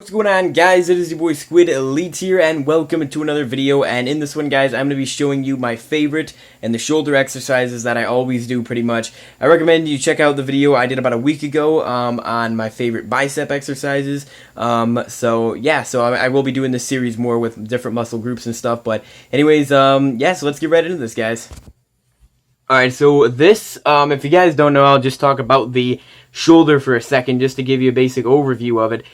What's going on, guys? It is your boy Squid Elite here, and welcome to another video. And in this one, guys, I'm going to be showing you my favorite and the shoulder exercises that I always do pretty much. I recommend you check out the video I did about a week ago on my favorite bicep exercises. So I will be doing this series more with different muscle groups and stuff. But anyways, so let's get right into this, guys. Alright, so this, if you guys don't know, I'll just talk about the shoulder for a second, just to give you a basic overview of it.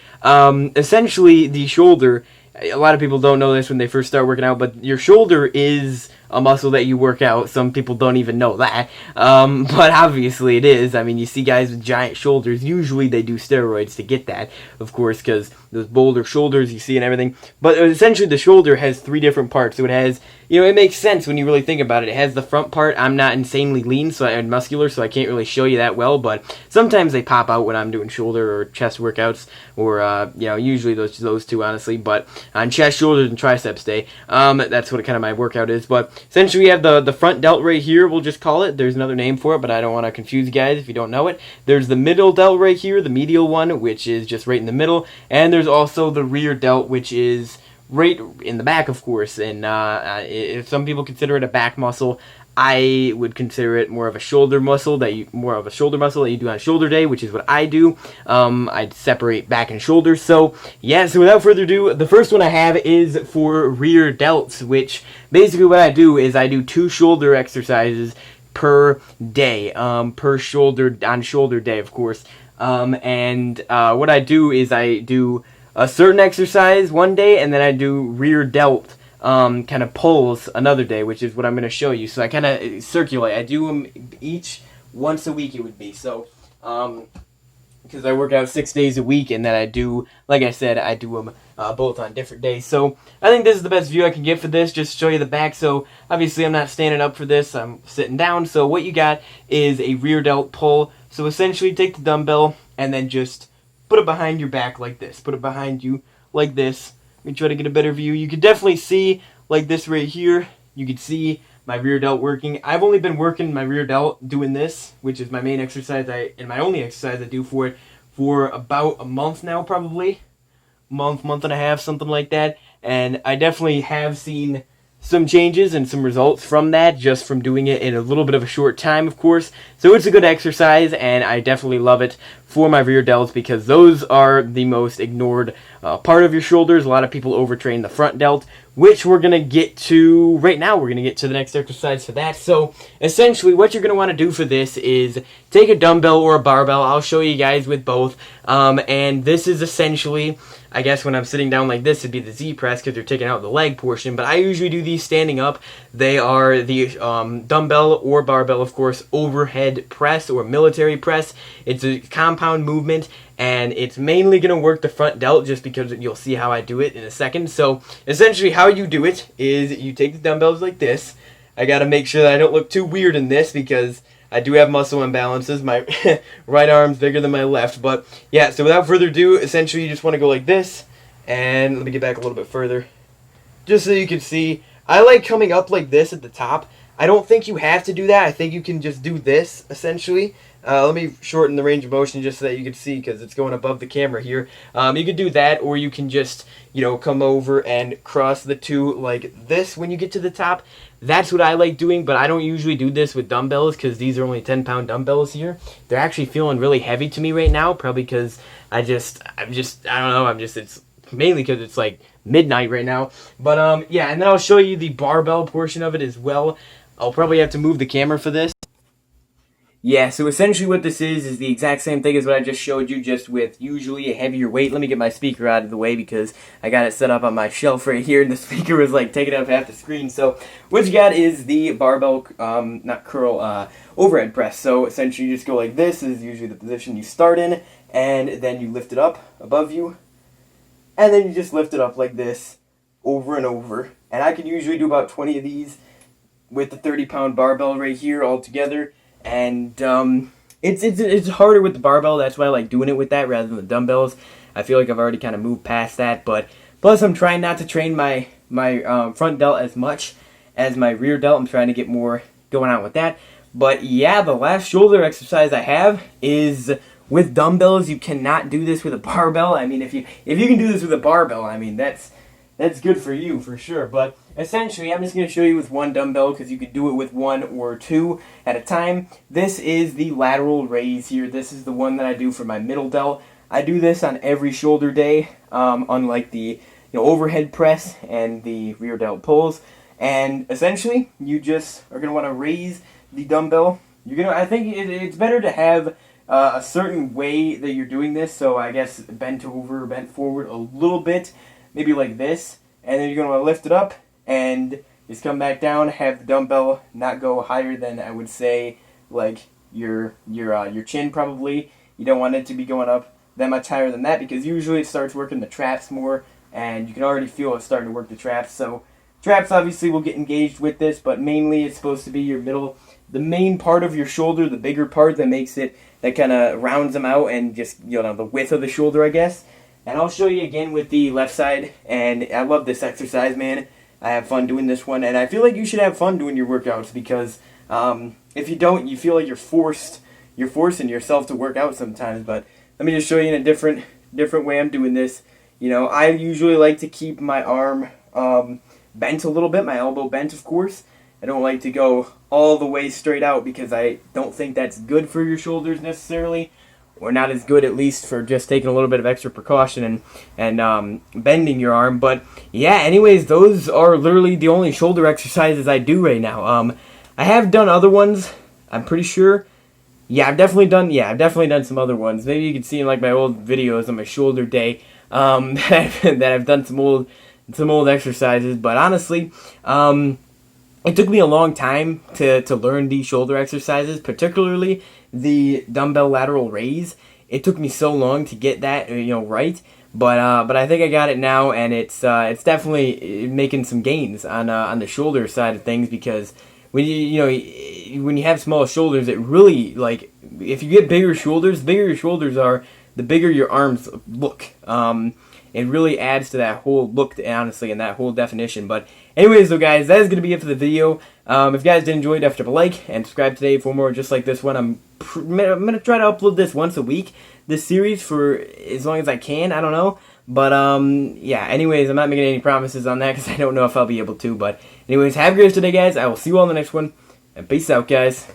Essentially, the shoulder, a lot of people don't know this when they first start working out, but your shoulder is a muscle that you work out. Some people don't even know that, but obviously it is. I mean, you see guys with giant shoulders, usually they do steroids to get that, of course, because those boulder shoulders you see and everything. But essentially the shoulder has three different parts. So it has, it makes sense when you really think about it. It has the front part. I'm not insanely lean and muscular, so I can't really show you that well, but sometimes they pop out when I'm doing shoulder or chest workouts, or usually those two, honestly. But on chest, shoulders, and triceps day, that's what kind of my workout is. But essentially we have the front delt right here, we'll just call it. There's another name for it, but I don't want to confuse you guys if you don't know it. There's the middle delt right here, the medial one, which is just right in the middle, and there's also the rear delt, which is right in the back, of course. And if some people consider it a back muscle, I would consider it more of a shoulder muscle that you do on shoulder day, which is what I do. I'd separate back and shoulders. So without further ado, the first one I have is for rear delts, which basically what I do is I do 2 shoulder exercises per day, per shoulder, on shoulder day, of course. What I do is I do a certain exercise one day, and then I do rear delt kind of pulls another day, which is what I'm going to show you. So I kind of circulate. I do them each once a week, it would be. So, because I work out 6 days a week, and then I do, like I said, I do them both on different days. So I think this is the best view I can get for this, just to show you the back. So obviously I'm not standing up for this, I'm sitting down. So what you got is a rear delt pull. So essentially take the dumbbell and then just put it behind your back like this. Put it behind you like this. Let me try to get a better view. You can definitely see, like this right here, you can see my rear delt working. I've only been working my rear delt doing this, which is my main exercise, and my only exercise I do for it, for about a month now, probably. Month and a half, something like that. And I definitely have seen some changes and some results from that, just from doing it in a little bit of a short time, of course. So it's a good exercise, and I definitely love it for my rear delts, because those are the most ignored part of your shoulders. A lot of people overtrain the front delt, which we're going to get to right now. We're going to get to the next exercise for that. So essentially what you're going to want to do for this is take a dumbbell or a barbell. I'll show you guys with both. And this is essentially, I guess when I'm sitting down like this, it'd be the Z press, because you're taking out the leg portion. But I usually do these standing up. They are the dumbbell or barbell, of course, overhead press or military press. It's a compound movement, and it's mainly going to work the front delt, just because you'll see how I do it in a second. So essentially how you do it is you take the dumbbells like this. I got to make sure that I don't look too weird in this, because I do have muscle imbalances. My right arm's bigger than my left. But yeah, so without further ado, essentially you just want to go like this. And let me get back a little bit further, just so you can see. I like coming up like this at the top. I don't think you have to do that. I think you can just do this, essentially. Let me shorten the range of motion just so that you can see, because it's going above the camera here. You could do that, or you can just, come over and cross the two like this when you get to the top. That's what I like doing, but I don't usually do this with dumbbells, because these are only 10-pound dumbbells here. They're actually feeling really heavy to me right now, probably because I don't know, it's mainly because it's like midnight right now. But and then I'll show you the barbell portion of it as well. I'll probably have to move the camera for this. Yeah, so essentially what this is the exact same thing as what I just showed you, just with usually a heavier weight. Let me get my speaker out of the way, because I got it set up on my shelf right here, and the speaker was like taking up half the screen. So what you got is the barbell, overhead press. So essentially you just go like this. This is usually the position you start in, and then you lift it up above you, and then you just lift it up like this over and over. And I can usually do about 20 of these with the 30-pound barbell right here all together. And it's harder with the barbell. That's why I like doing it with that rather than the dumbbells. I feel like I've already kind of moved past that. But plus I'm trying not to train my front delt as much as my rear delt. I'm trying to get more going on with that. But yeah, the last shoulder exercise I have is with dumbbells. You cannot do this with a barbell. I mean, if you can do this with a barbell, I mean, that's good for you for sure. But essentially, I'm just going to show you with one dumbbell because you could do it with one or two at a time. This is the lateral raise here. This is the one that I do for my middle delt. I do this on every shoulder day, unlike the overhead press and the rear delt pulls. And essentially, you just are going to want to raise the dumbbell. I think it's better to have a certain way that you're doing this. So I guess bent over, bent forward a little bit, maybe like this. And then you're going to want to lift it up and just come back down. Have the dumbbell not go higher than, I would say, like your chin probably. You don't want it to be going up that much higher than that because usually it starts working the traps more, and you can already feel it starting to work the traps. So traps obviously will get engaged with this, but mainly it's supposed to be your middle, the main part of your shoulder, the bigger part that makes it, that kind of rounds them out and just, the width of the shoulder, I guess. And I'll show you again with the left side, and I love this exercise, man. I have fun doing this one, and I feel like you should have fun doing your workouts because if you don't, you feel like you're forcing yourself to work out sometimes. But let me just show you in a different way I'm doing this. I usually like to keep my arm bent a little bit, my elbow bent, of course. I don't like to go all the way straight out because I don't think that's good for your shoulders necessarily, or not as good at least for just taking a little bit of extra precaution and bending your arm. But yeah, anyways, those are literally the only shoulder exercises I do right now. I have done other ones, I'm pretty sure. Yeah, I've definitely done some other ones. Maybe you can see in like my old videos on my shoulder day that I've done some old exercises. But honestly, it took me a long time to learn these shoulder exercises, particularly the dumbbell lateral raise. It took me so long to get that right, but I think I got it now, and it's definitely making some gains on the shoulder side of things because when you have small shoulders, it really, like, if you get bigger shoulders, the bigger your shoulders are, the bigger your arms look. It really adds to that whole look, honestly, and that whole definition. But anyways, though, guys, that is going to be it for the video. If you guys did enjoy, definitely like and subscribe today for more just like this one. I'm going to try to upload this once a week, this series, for as long as I can. I don't know. But, yeah, anyways, I'm not making any promises on that because I don't know if I'll be able to. But anyways, have a great day, guys. I will see you all in the next one. And peace out, guys.